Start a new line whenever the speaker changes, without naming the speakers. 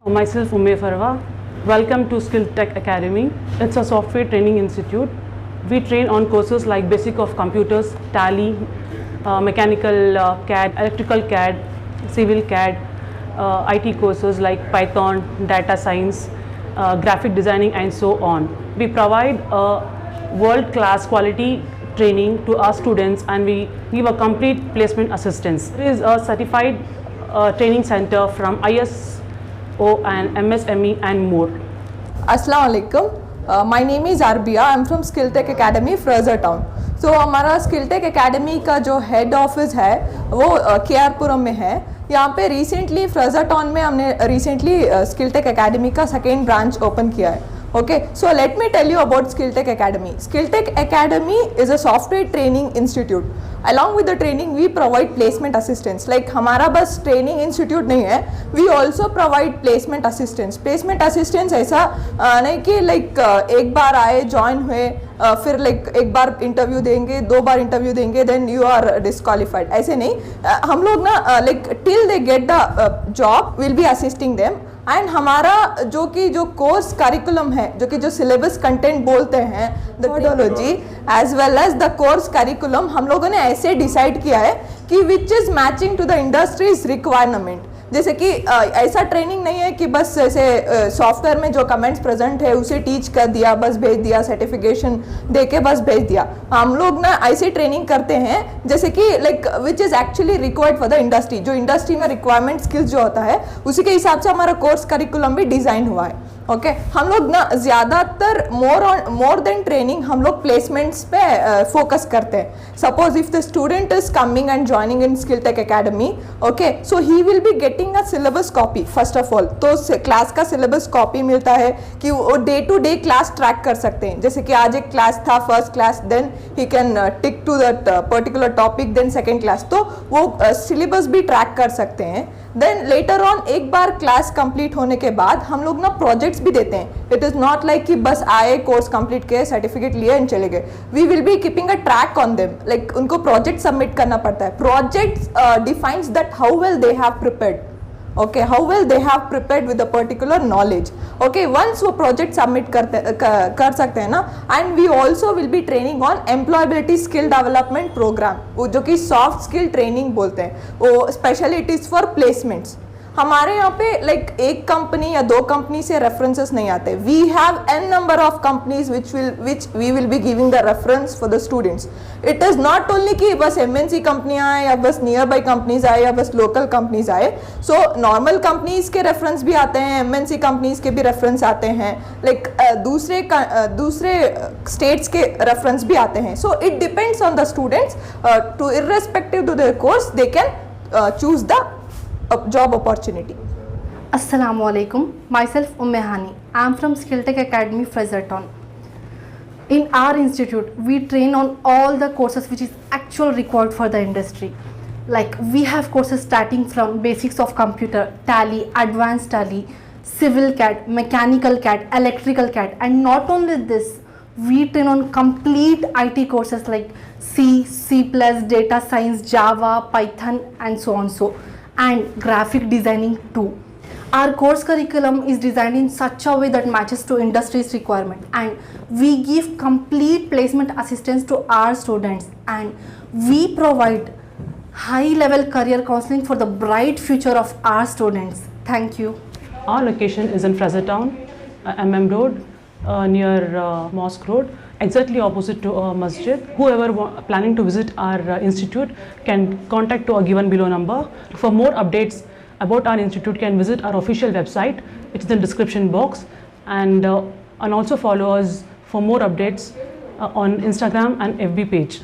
Myself Ume Farwa. Welcome to Skill Tech Academy. It's a software training institute. We train on courses like Basic of Computers, Tally, Mechanical CAD, Electrical CAD, Civil CAD, IT courses like Python, Data Science, Graphic Designing and so on. We provide world-class quality training to our students and we give a complete placement assistance. There is a certified training center from ISO and MSME and more.
Assalamu alaikum. My name is Arbia. I'm from Skill Tech Academy, Fraser Town. So हमारा Skill Tech Academy का जो head office है वो KR-पुरम में है. यहाँ पे recently Fraser town में हमने रिसेंटली स्किल टेक एकेडमी का सेकेंड ब्रांच ओपन किया है. Okay, so let me tell you about Skill Tech Academy. Skill Tech Academy is a software training institute. Along with the training, we provide placement assistance. Like हमारा बस training institute नहीं है, we also provide placement assistance. Placement assistance ऐसा नहीं कि like एक बार आए join हुए फिर like एक बार इंटरव्यू देंगे, दो बार इंटरव्यू देंगे, then you are disqualified. ऐसे नहीं, हम लोग ना like till they get the job, we'll be assisting them. And हमारा जो कोर्स करिकुलम है, जो कि जो सिलेबस कंटेंट बोलते हैं, the methodology as well as the course curriculum हम लोगों ने ऐसे डिसाइड किया है कि which is matching to the industries requirement. जैसे कि ऐसा ट्रेनिंग नहीं है कि बस ऐसे सॉफ्टवेयर में जो कमेंट्स प्रेजेंट है उसे टीच कर दिया, बस भेज दिया, सर्टिफिकेशन दे के बस भेज दिया. हम लोग ना ऐसी ट्रेनिंग करते हैं जैसे कि like which is actually required for the industry. जो इंडस्ट्री में रिक्वायरमेंट स्किल्स जो होता है उसी के हिसाब से हमारा कोर्स करिकुलम भी डिज़ाइन हुआ है. ओके हम लोग ना ज़्यादातर मोर देन ट्रेनिंग हम लोग प्लेसमेंट्स पे फोकस करते हैं. Suppose if the student is coming and joining in skill tech academy, okay so he will be getting a syllabus copy. First of all तो क्लास का सिलेबस कॉपी मिलता है कि वो day to day class track कर सकते हैं. जैसे कि आज एक क्लास था first class, then he can tick to that particular topic, then second class, तो वो सिलेबस भी ट्रैक कर सकते हैं. देन लेटर ऑन एक बार क्लास कंप्लीट होने के बाद हम लोग ना प्रोजेक्ट्स भी देते हैं. इट इज़ नॉट लाइक कि बस आए, कोर्स कंप्लीट किए, सर्टिफिकेट लिए एंड चले गए. We will be keeping a track on them. Like उनको प्रोजेक्ट सबमिट करना पड़ता है. Projects defines that how well they have prepared. Okay, how well they have prepared with a particular knowledge. Okay, once वो project submit कर सकते हैं ना, and we also will be training on employability skill development program, वो जो कि soft skill training बोलते हैं, वो specially it is for placements. हमारे यहाँ पे लाइक एक कंपनी या दो कंपनी से रेफरेंसेस नहीं आते. We have an number of companies which we will be giving the reference for the students. It is not only कि बस एमएनसी कंपनियाँ आए या बस नियर बाई कंपनीज आए या बस लोकल कंपनीज आए. सो नॉर्मल कंपनीज के रेफरेंस भी आते हैं, एमएनसी कंपनीज के भी रेफरेंस आते हैं, लाइक दूसरे स्टेट्स के रेफरेंस भी आते हैं. So it depends on the students to irrespective to their course they can choose the job opportunity.
Assalamu alaikum. Myself Umme Hani. I am from Skill Tech Academy, Fraser Town. In our institute, we train on all the courses which is actual required for the industry. Like we have courses starting from basics of computer, Tally, advanced Tally, civil CAD, mechanical CAD, electrical CAD, and not only this, we train on complete IT courses like C, C++, data science, Java, Python, and so on and graphic designing too. Our course curriculum is designed in such a way that matches to industry's requirement, and we give complete placement assistance to our students, and we provide high level career counseling for the bright future of our students. Thank you.
Our location is in Fraser Town, MM Road, near Mosque Road, exactly opposite to a masjid. Whoever planning to visit our institute can contact to a given below number. For more updates about our institute can visit our official website. It's in the description box, and also follow us for more updates on Instagram and FB page.